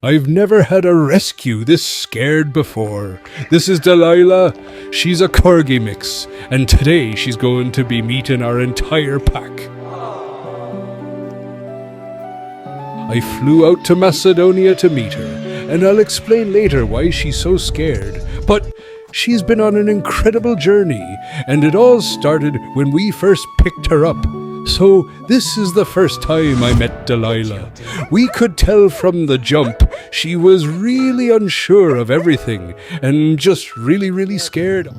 I've never had a rescue this scared before. This is Delilah. She's a corgi mix, and today she's going to be meeting our entire pack. I flew out to Macedonia to meet her, and I'll explain later why she's so scared. But she's been on an incredible journey, and it all started when we first picked her up. So this is the first time I met Delilah. We could tell from the jump she was really unsure of everything and just really scared.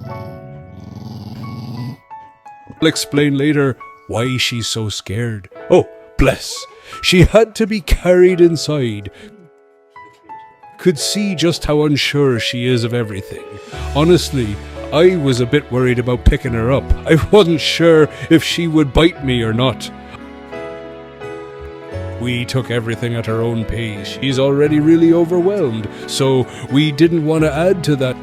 I'll explain later why she's so scared. Oh, bless. She had to be carried inside. Could see just how unsure she is of everything. Honestly, I was a bit worried about picking her up. I wasn't sure if she would bite me or not. We took everything at her own pace. She's already really overwhelmed, so we didn't want to add to that.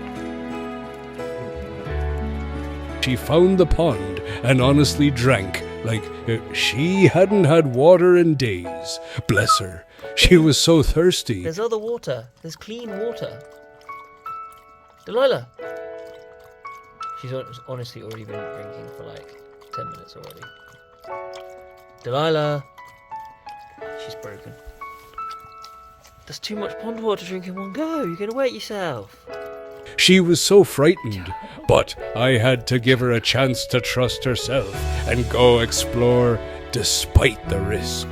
She found the pond and honestly drank like she hadn't had water in days. Bless her. She was so thirsty. There's other water. There's clean water. Delilah! She's honestly already been drinking for like 10 minutes already. Delilah! She's broken. There's too much pond water to drink in one go. You're going to wet yourself. She was so frightened, but I had to give her a chance to trust herself and go explore despite the risk.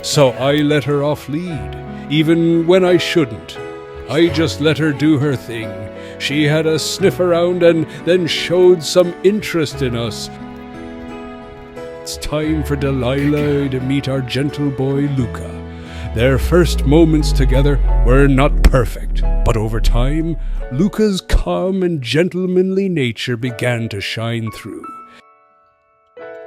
So I let her off lead, even when I shouldn't. I just let her do her thing. She had a sniff around and then showed some interest in us. It's time for Delilah to meet our gentle boy Luca. Their first moments together were not perfect, but over time, Luca's calm and gentlemanly nature began to shine through.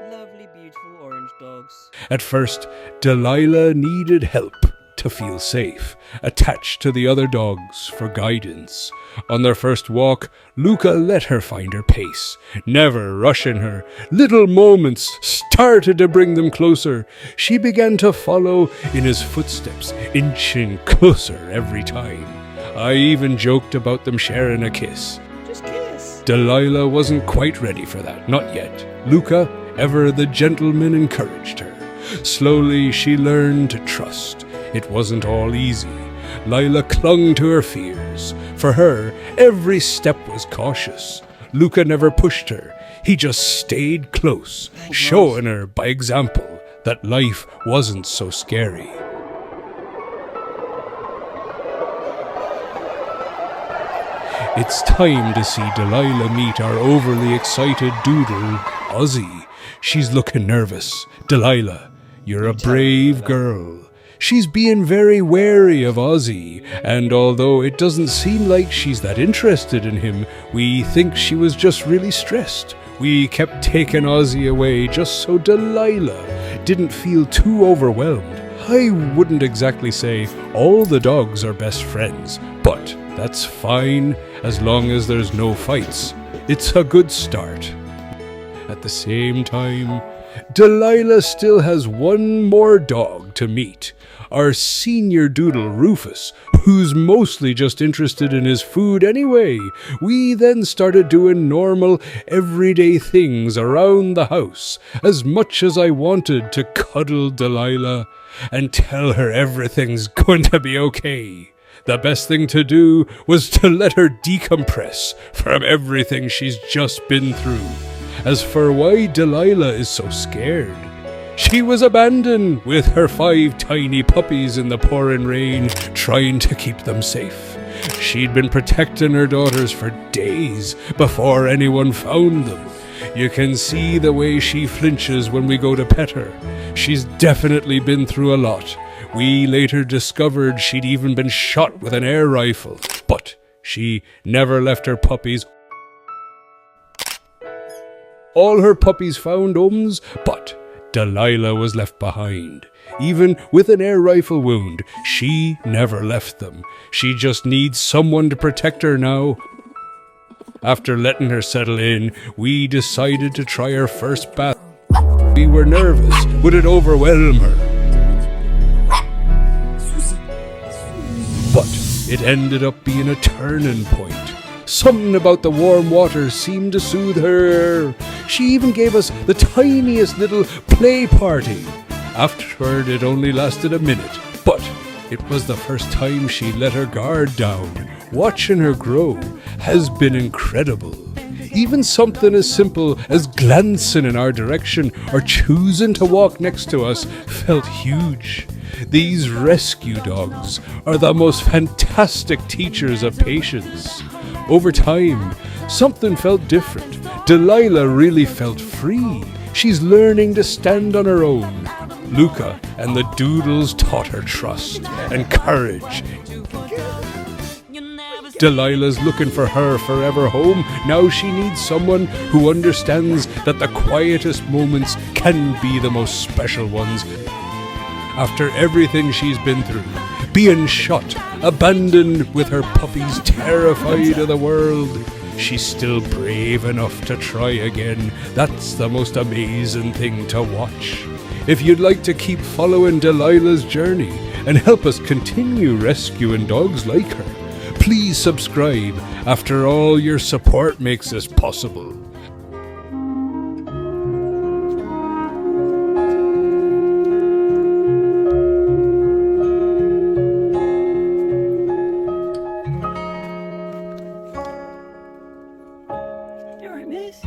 Lovely, beautiful orange dogs. At first, Delilah needed help to feel safe, attached to the other dogs for guidance. On their first walk, Luca let her find her pace, never rushing her. Little moments started to bring them closer. She began to follow in his footsteps, inching closer every time. I even joked about them sharing a kiss. Just kiss. Delilah wasn't quite ready for that, not yet. Luca, ever the gentleman, encouraged her. Slowly she learned to trust. It wasn't all easy. Lilah clung to her fears. For her, every step was cautious. Luca never pushed her. He just stayed close, showing her by example that life wasn't so scary. It's time to see Delilah meet our overly excited Doodle, Ozzy. She's looking nervous. Delilah, you're a brave girl. She's being very wary of Ozzy, and although it doesn't seem like she's that interested in him, we think she was just really stressed. We kept taking Ozzy away just so Delilah didn't feel too overwhelmed. I wouldn't exactly say all the dogs are best friends, but that's fine as long as there's no fights. It's a good start. At the same time, Delilah still has one more dog to meet. Our senior Doodle, Rufus, who's mostly just interested in his food anyway. We then started doing normal, everyday things around the house, as much as I wanted to cuddle Delilah and tell her everything's going to be okay. The best thing to do was to let her decompress from everything she's just been through. As for why Delilah is so scared, she was abandoned with her 5 tiny puppies in the pouring rain, trying to keep them safe. She'd been protecting her daughters for days before anyone found them. You can see the way she flinches when we go to pet her. She's definitely been through a lot. We later discovered she'd even been shot with an air rifle, but she never left her puppies. All her puppies found homes, but Delilah was left behind. Even with an air rifle wound, she never left them. She just needs someone to protect her now. After letting her settle in, we decided to try her first bath. We were nervous. Would it overwhelm her? But it ended up being a turning point. Something about the warm water seemed to soothe her. She even gave us the tiniest little play party. Afterward, it only lasted a minute, but it was the first time she let her guard down. Watching her grow has been incredible. Even something as simple as glancing in our direction or choosing to walk next to us felt huge. These rescue dogs are the most fantastic teachers of patience. Over time, something felt different. Delilah really felt free. She's learning to stand on her own. Luca and the Doodles taught her trust and courage. Delilah's looking for her forever home. Now she needs someone who understands that the quietest moments can be the most special ones. After everything she's been through, being shot, abandoned with her puppies, terrified of the world, she's still brave enough to try again. That's the most amazing thing to watch. If you'd like to keep following Delilah's journey and help us continue rescuing dogs like her, please subscribe. After all, your support makes this possible. You alright, miss?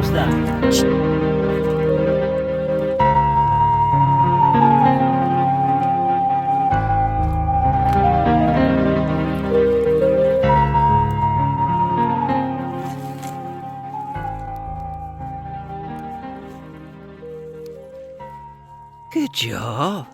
What's that? Good job.